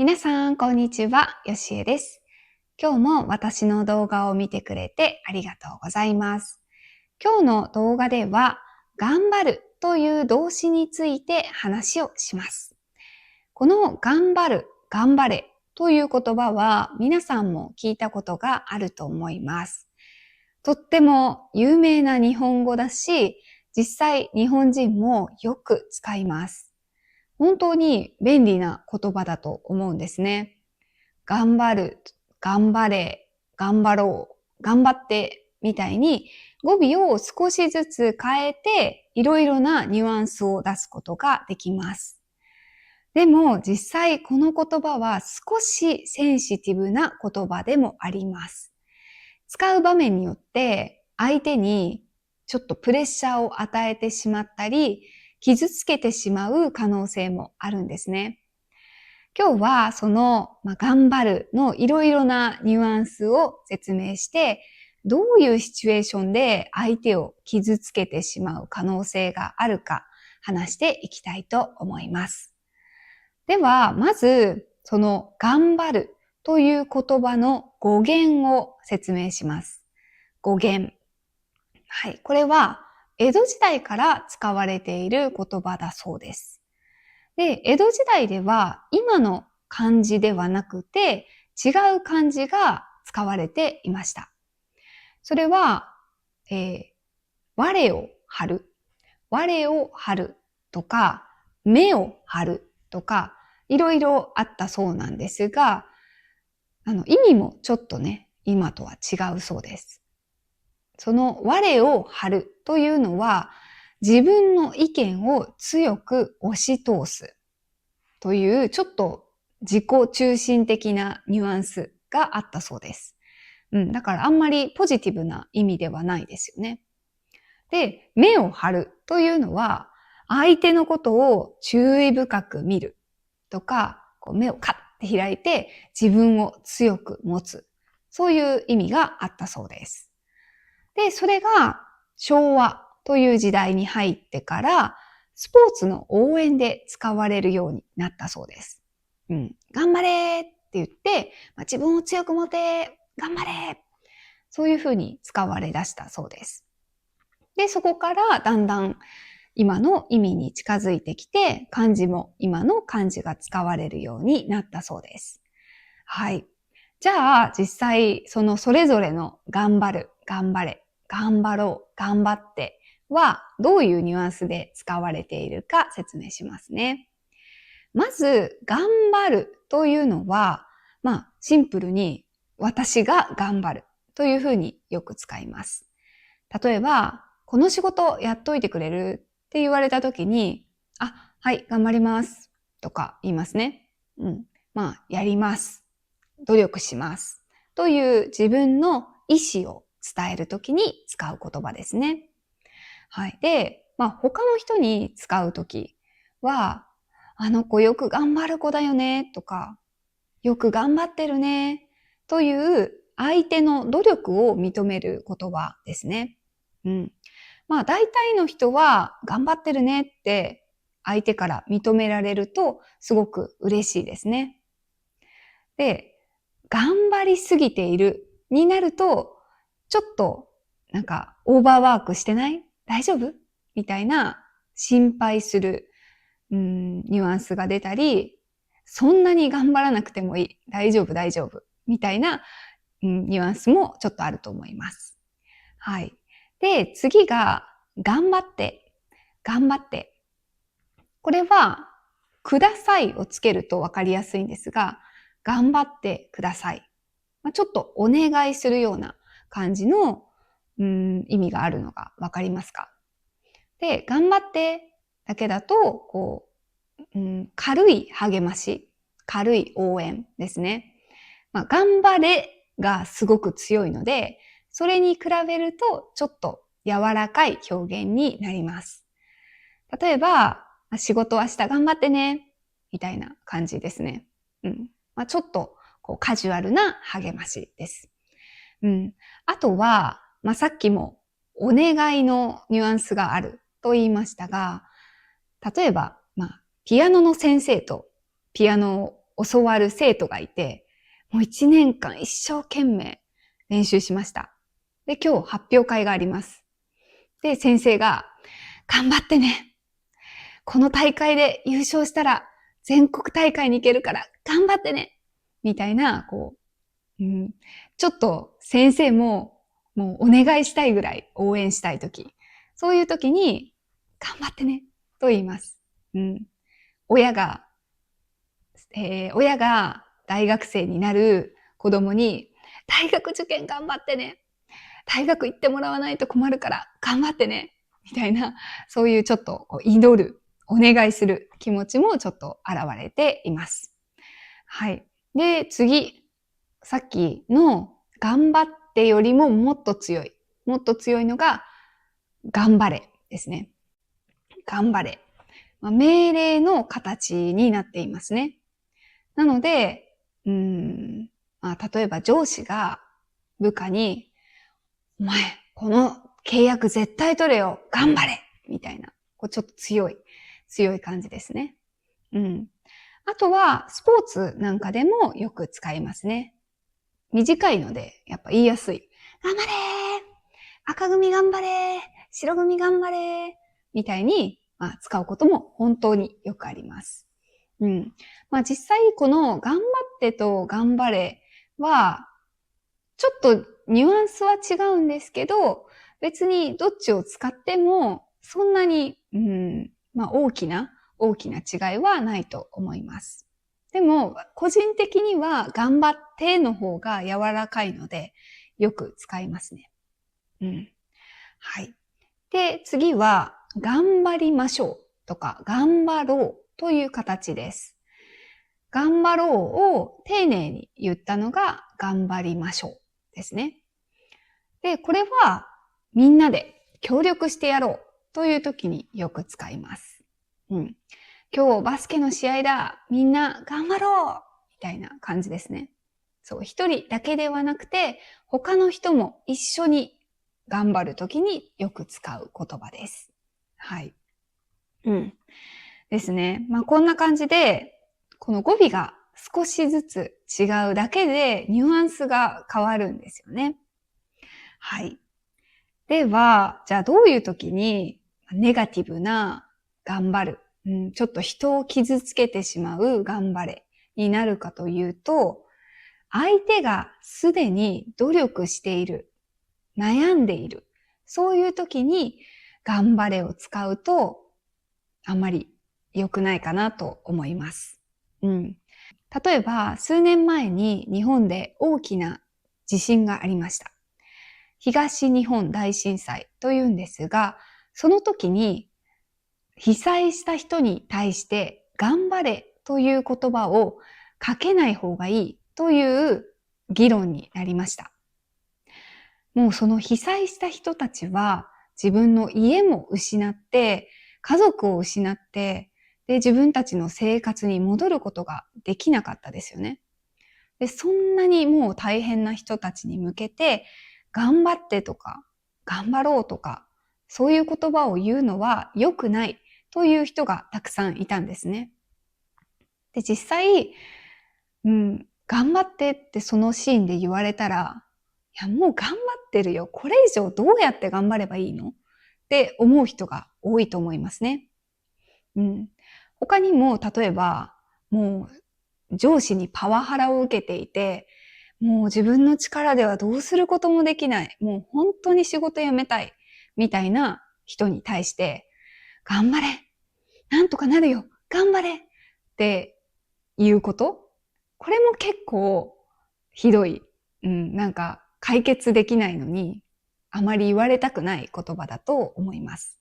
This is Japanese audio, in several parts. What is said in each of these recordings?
皆さん、こんにちは。よしえです。今日も私の動画を見てくれてありがとうございます。今日の動画では、頑張るという動詞について話をします。この頑張る、頑張れという言葉は皆さんも聞いたことがあると思います。とっても有名な日本語だし、実際日本人もよく使います。本当に便利な言葉だと思うんですね。頑張る、頑張れ、頑張ろう、頑張ってみたいに語尾を少しずつ変えていろいろなニュアンスを出すことができます。でも実際この言葉は少しセンシティブな言葉でもあります。使う場面によって相手にちょっとプレッシャーを与えてしまったり、傷つけてしまう可能性もあるんですね。今日はその、頑張るのいろいろなニュアンスを説明して、どういうシチュエーションで相手を傷つけてしまう可能性があるか話していきたいと思います。では、まず、その頑張るという言葉の語源を説明します。語源。はい。これは江戸時代から使われている言葉だそうです。で、江戸時代では今の漢字ではなくて違う漢字が使われていました。それは、我を張る、我を張るとか、目を張るとか、いろいろあったそうなんですが、意味もちょっとね、今とは違うそうです。その我を張るというのは、自分の意見を強く押し通すというちょっと自己中心的なニュアンスがあったそうです。だからあんまりポジティブな意味ではないですよね。で、目を張るというのは、相手のことを注意深く見るとか、目をカッて開いて自分を強く持つ。そういう意味があったそうです。で、それが昭和という時代に入ってから、スポーツの応援で使われるようになったそうです。頑張れって言って、自分を強く持て、頑張れそういうふうに使われ出したそうです。で、そこからだんだん今の意味に近づいてきて、漢字も今の漢字が使われるようになったそうです。はい。じゃあ、実際、それぞれの頑張る、頑張れ、頑張ろう、頑張っては、どういうニュアンスで使われているか説明しますね。まず、頑張るというのは、シンプルに私が頑張るというふうによく使います。例えば、この仕事やっといてくれるって言われた時に、はい、頑張りますとか言いますね。やります。努力します。という自分の意思を伝えるときに使う言葉ですね。はい。で、他の人に使うときは、あの子よく頑張る子だよねとか、よく頑張ってるねという相手の努力を認める言葉ですね。大体の人は頑張ってるねって相手から認められるとすごく嬉しいですね。で、頑張りすぎているになると、ちょっとオーバーワークしてない大丈夫みたいな心配する、ニュアンスが出たり、そんなに頑張らなくてもいい。大丈夫、大丈夫。みたいな、ニュアンスもちょっとあると思います。はい。で、次が、頑張って、頑張って。これは、くださいをつけるとわかりやすいんですが、頑張ってください。ちょっとお願いするような感じの、意味があるのがわかりますか？で、頑張ってだけだと、軽い励まし、軽い応援ですね。頑張れがすごく強いので、それに比べるとちょっと柔らかい表現になります。例えば、仕事明日頑張ってね、みたいな感じですね。ちょっとカジュアルな励ましです。あとは、さっきもお願いのニュアンスがあると言いましたが、例えば、ピアノの先生とピアノ教わる生徒がいて、もう1年間一生懸命練習しました。で、今日発表会があります。で、先生が、頑張ってね。この大会で優勝したら全国大会に行けるから頑張ってね。みたいな、ちょっと先生ももうお願いしたいぐらい応援したいとき。そういうときに、頑張ってね。と言います。親が大学生になる子供に、大学受験頑張ってね。大学行ってもらわないと困るから頑張ってね。みたいな、そういうちょっと祈る、お願いする気持ちもちょっと現れています。はい。で、次。さっきの頑張ってよりももっと強いのが、頑張れですね。頑張れ。命令の形になっていますね。なので、例えば上司が部下に、お前、この契約絶対取れよ、頑張れみたいな、ちょっと強い感じですね。あとは、スポーツなんかでもよく使いますね。短いので、やっぱ言いやすい。頑張れー、赤組頑張れー、白組頑張れーみたいに、使うことも本当によくあります。実際この頑張ってと頑張れは、ちょっとニュアンスは違うんですけど、別にどっちを使ってもそんなに、大きな違いはないと思います。でも、個人的には頑張っての方が柔らかいので、よく使いますね。はい。で、次は、頑張りましょうとか、頑張ろうという形です。頑張ろうを丁寧に言ったのが、頑張りましょうですね。で、これは、みんなで協力してやろうという時によく使います。今日バスケの試合だ。みんな頑張ろうみたいな感じですね。そう、一人だけではなくて、他の人も一緒に頑張るときによく使う言葉です。はい。ですね。こんな感じで、この語尾が少しずつ違うだけでニュアンスが変わるんですよね。はい。では、じゃあどういうときにネガティブな頑張る、ちょっと人を傷つけてしまう頑張れになるかというと、相手がすでに努力している、悩んでいる、そういう時に頑張れを使うとあんまり良くないかなと思います。例えば数年前に日本で大きな地震がありました。東日本大震災というんですが、その時に被災した人に対して頑張れという言葉をかけない方がいいという議論になりました。もうその被災した人たちは自分の家も失って、家族を失って、で自分たちの生活に戻ることができなかったですよね。でそんなにもう大変な人たちに向けて、頑張ってとか、頑張ろうとか、そういう言葉を言うのは良くないという人がたくさんいたんですね。で、実際、頑張ってってそのシーンで言われたら、いや、もう頑張ってるよ。これ以上どうやって頑張ればいいのって思う人が多いと思いますね。他にも、例えば、もう上司にパワハラを受けていて、もう自分の力ではどうすることもできない。もう本当に仕事辞めたい。みたいな人に対して、頑張れ。なんとかなるよ。頑張れ。っていうこと。これも結構ひどい。なんか解決できないのに、あまり言われたくない言葉だと思います。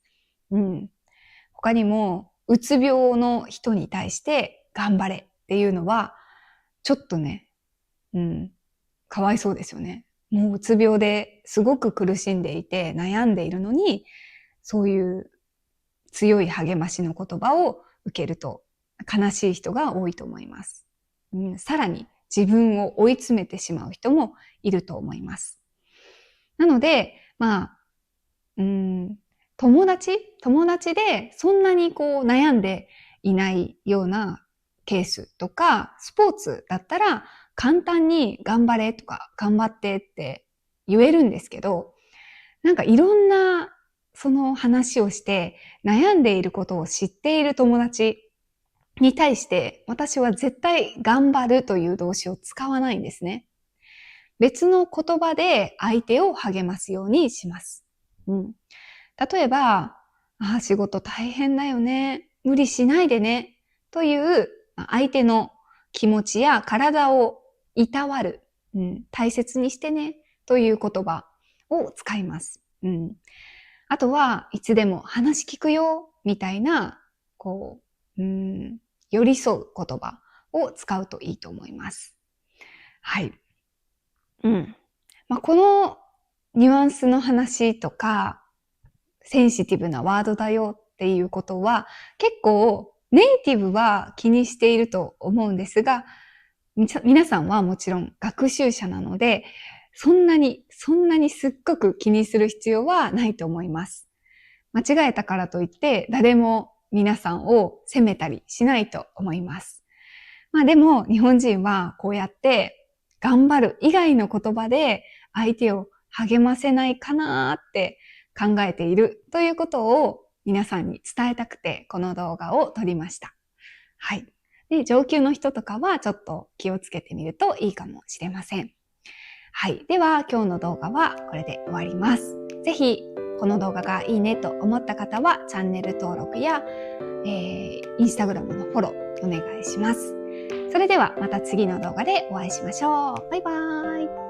他にも、うつ病の人に対して頑張れっていうのは、ちょっとね、かわいそうですよね。もううつ病ですごく苦しんでいて悩んでいるのに、そういう強い励ましの言葉を受けると悲しい人が多いと思います。さらに自分を追い詰めてしまう人もいると思います。なので、友達でそんなにこう悩んでいないようなケースとか、スポーツだったら簡単に頑張れとか頑張ってって言えるんですけど、なんかいろんなその話をして悩んでいることを知っている友達に対して私は絶対頑張るという動詞を使わないんですね。別の言葉で相手を励ますようにします。例えば、仕事大変だよね。無理しないでね。という相手の気持ちや体をいたわる、大切にしてね。という言葉を使います。あとはいつでも話聞くよ。みたいな、寄り添う言葉を使うといいと思います。はい。このニュアンスの話とか、センシティブなワードだよっていうことは、結構ネイティブは気にしていると思うんですが、皆さんはもちろん学習者なので、そんなにすっごく気にする必要はないと思います。間違えたからといって誰も皆さんを責めたりしないと思います。でも日本人はこうやって頑張る以外の言葉で相手を励ませないかなって考えているということを皆さんに伝えたくてこの動画を撮りました。はい。で、上級の人とかはちょっと気をつけてみるといいかもしれません。はい。では今日の動画はこれで終わります。ぜひこの動画がいいねと思った方はチャンネル登録や、インスタグラムのフォローお願いします。それではまた次の動画でお会いしましょう。バイバーイ。